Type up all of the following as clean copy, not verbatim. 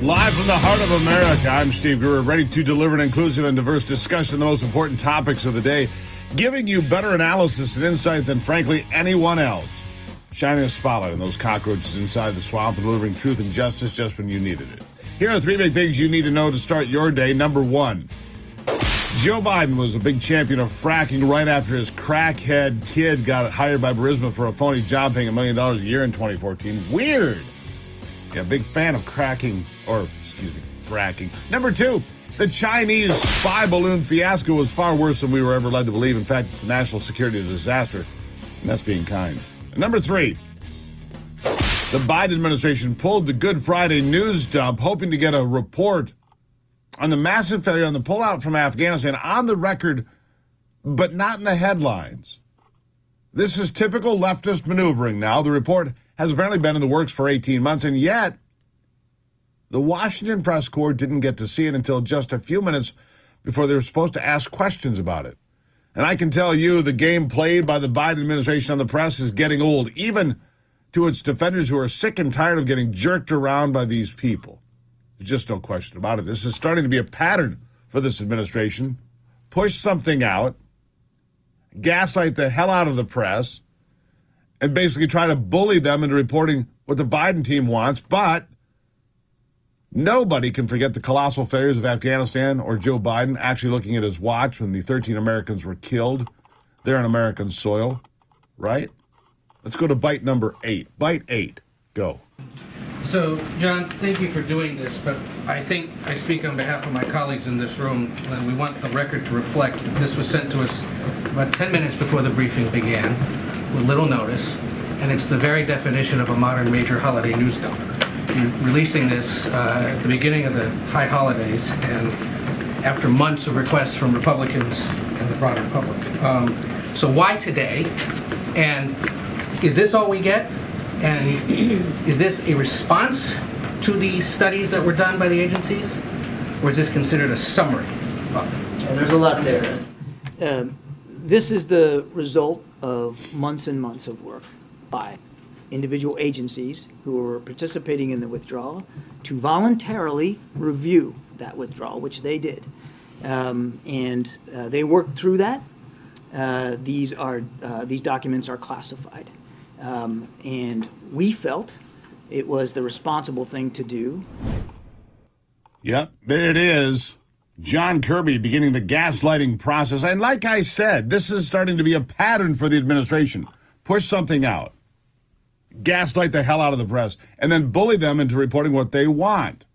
Live from the heart of America, I'm Steve Gruber, ready to deliver an inclusive and diverse discussion of the most important topics of the day, giving you better analysis and insight than, frankly, anyone else. Shining a spotlight on those cockroaches inside the swamp and delivering truth and justice just when you needed it. Here are three big things you need to know to start your day. Number one, Joe Biden was a big champion of fracking right after his crackhead kid got hired by Burisma for a phony job paying $1 million a year in 2014. Weird. Yeah, big fan of fracking. Number two, the Chinese spy balloon fiasco was far worse than we were ever led to believe. In fact, it's a national security disaster, and that's being kind. And number three, the Biden administration pulled the Good Friday news dump, hoping to get a report on the massive failure on the pullout from Afghanistan on the record, but not in the headlines. This is typical leftist maneuvering now. The report has apparently been in the works for 18 months, and yet the Washington press corps didn't get to see it until just a few minutes before they were supposed to ask questions about it. And I can tell you the game played by the Biden administration on the press is getting old, even to its defenders who are sick and tired of getting jerked around by these people. There's just no question about it. This is starting to be a pattern for this administration. Push something out, gaslight the hell out of the press, and basically try to bully them into reporting what the Biden team wants. But nobody can forget the colossal failures of Afghanistan or Joe Biden actually looking at his watch when the 13 Americans were killed there on American soil, right? Let's go to bite number 8. Bite 8. Go. So, John, thank you for doing this, but I think I speak on behalf of my colleagues in this room, and we want the record to reflect that this was sent to us about 10 minutes before the briefing began, with little notice, and it's the very definition of a modern major holiday news dump. You're releasing this at the beginning of the high holidays, and after months of requests from Republicans and the broader public. So why today? And is this all we get? And is this a response to the studies that were done by the agencies? Or is this considered a summary of it? Yeah, there's a lot there. This is the result of months and months of work by individual agencies who are participating in the withdrawal to voluntarily review that withdrawal, which they did. And they worked through that. These documents are classified. And we felt it was the responsible thing to do. Yep, there it is. John Kirby beginning the gaslighting process. And like I said, this is starting to be a pattern for the administration. Push something out, gaslight the hell out of the press, and then bully them into reporting what they want.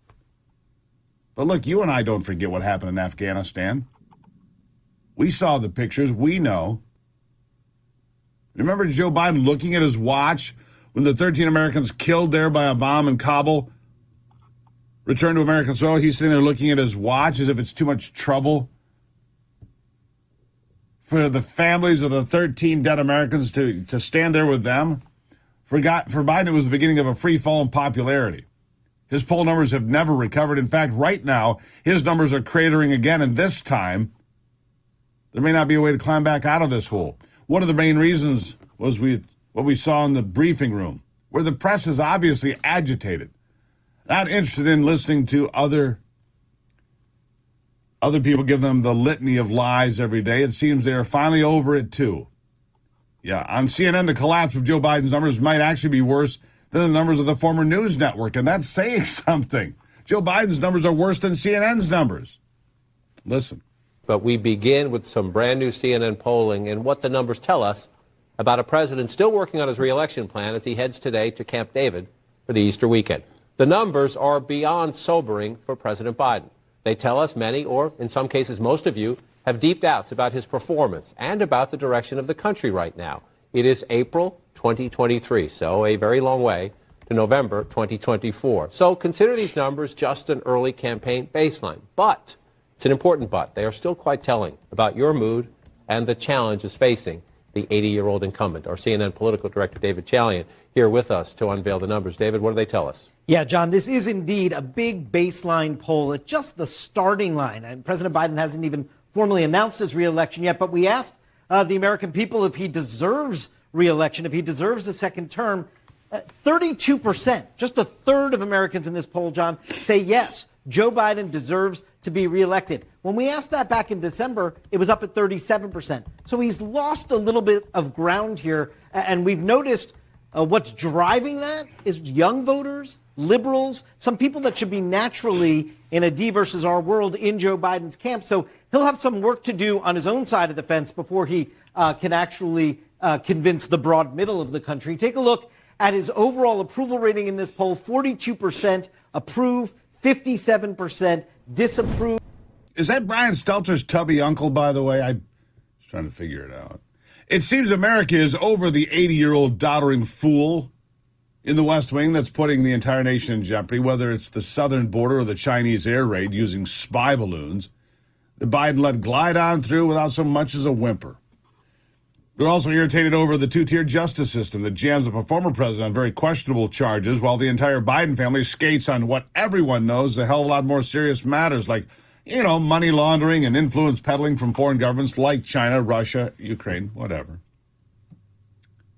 But look, you and I don't forget what happened in Afghanistan. We saw the pictures. We know. Remember Joe Biden looking at his watch when the 13 Americans killed there by a bomb in Kabul returned to American soil? He's sitting there looking at his watch as if it's too much trouble for the families of the 13 dead Americans to stand there with them. For Biden, it was the beginning of a free fall in popularity. His poll numbers have never recovered. In fact, right now, his numbers are cratering again, and this time, there may not be a way to climb back out of this hole. One of the main reasons was what we saw in the briefing room, where the press is obviously agitated, not interested in listening to other people give them the litany of lies every day. It seems they are finally over it, too. Yeah, on CNN, the collapse of Joe Biden's numbers might actually be worse than the numbers of the former news network, and that's saying something. Joe Biden's numbers are worse than CNN's numbers. Listen. But we begin with some brand new CNN polling and what the numbers tell us about a president still working on his reelection plan as he heads today to Camp David for the Easter weekend. The numbers are beyond sobering for President Biden. They tell us many, or in some cases most of you, have deep doubts about his performance and about the direction of the country right now. It is April 2023, so a very long way to November 2024. So consider these numbers just an early campaign baseline. But it's an important but. They are still quite telling about your mood and the challenges facing the 80-year-old incumbent. Our CNN political director, David Chalian, here with us to unveil the numbers. David, what do they tell us? Yeah, John, this is indeed a big baseline poll. It's just the starting line. And President Biden hasn't even formally announced his reelection yet, but we asked the American people if he deserves reelection, if he deserves a second term. 32%, just a third of Americans in this poll, John, say yes, Joe Biden deserves to be reelected. When we asked that back in December, it was up at 37%. So he's lost a little bit of ground here. And we've noticed what's driving that is young voters, liberals, some people that should be naturally in a D versus R world in Joe Biden's camp. So he'll have some work to do on his own side of the fence before he can actually convince the broad middle of the country. Take a look at his overall approval rating in this poll. 42% approve, 57% disapprove. Is that Brian Stelter's tubby uncle, by the way? I'm just trying to figure it out. It seems America is over the 80-year-old doddering fool in the West Wing that's putting the entire nation in jeopardy, whether it's the southern border or the Chinese air raid using spy balloons that Biden let glide on through without so much as a whimper. They're also irritated over the two-tier justice system that jams up a former president on very questionable charges while the entire Biden family skates on what everyone knows is a hell of a lot more serious matters like, money laundering and influence peddling from foreign governments like China, Russia, Ukraine, whatever.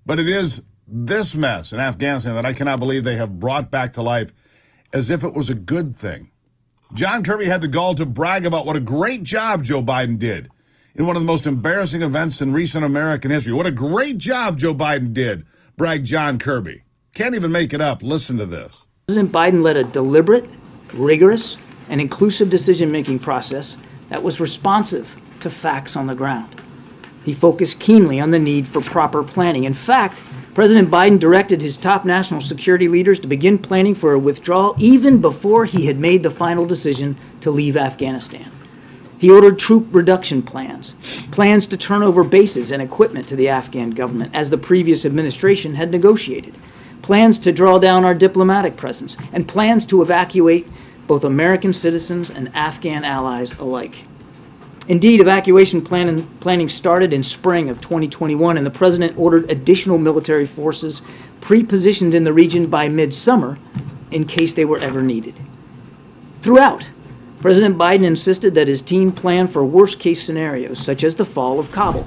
But it is this mess in Afghanistan that I cannot believe they have brought back to life as if it was a good thing. John Kirby had the gall to brag about what a great job Joe Biden did in one of the most embarrassing events in recent American history. What a great job Joe Biden did, bragged John Kirby. Can't even make it up. Listen to this. President Biden led a deliberate, rigorous, and inclusive decision-making process that was responsive to facts on the ground. He focused keenly on the need for proper planning. In fact, President Biden directed his top national security leaders to begin planning for a withdrawal even before he had made the final decision to leave Afghanistan. He ordered troop reduction plans to turn over bases and equipment to the Afghan government, as the previous administration had negotiated, plans to draw down our diplomatic presence, and plans to evacuate both American citizens and Afghan allies alike. Indeed, evacuation planning started in spring of 2021, and the president ordered additional military forces pre-positioned in the region by midsummer in case they were ever needed. Throughout, President Biden insisted that his team plan for worst-case scenarios, such as the fall of Kabul.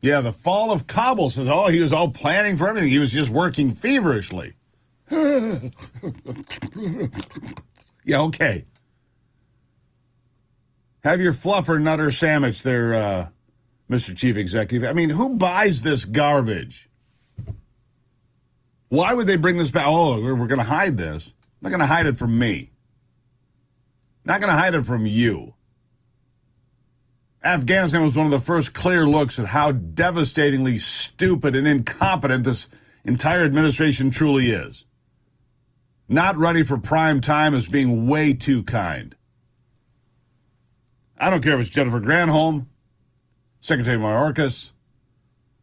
Yeah, the fall of Kabul says, he was all planning for everything. He was just working feverishly. Yeah, okay. Have your fluffer nutter sandwich there, Mr. Chief Executive. I mean, who buys this garbage? Why would they bring this back? We're going to hide this. They're not going to hide it from me. Not going to hide it from you. Afghanistan was one of the first clear looks at how devastatingly stupid and incompetent this entire administration truly is. Not ready for prime time is being way too kind. I don't care if it's Jennifer Granholm, Secretary Mayorkas,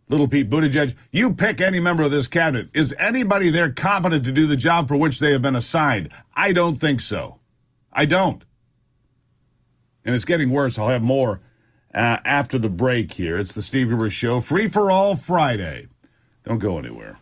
Little Pete Buttigieg. You pick any member of this cabinet. Is anybody there competent to do the job for which they have been assigned? I don't think so. I don't. And it's getting worse. I'll have more after the break here. It's the Steve Gruber Show, free for all Friday. Don't go anywhere.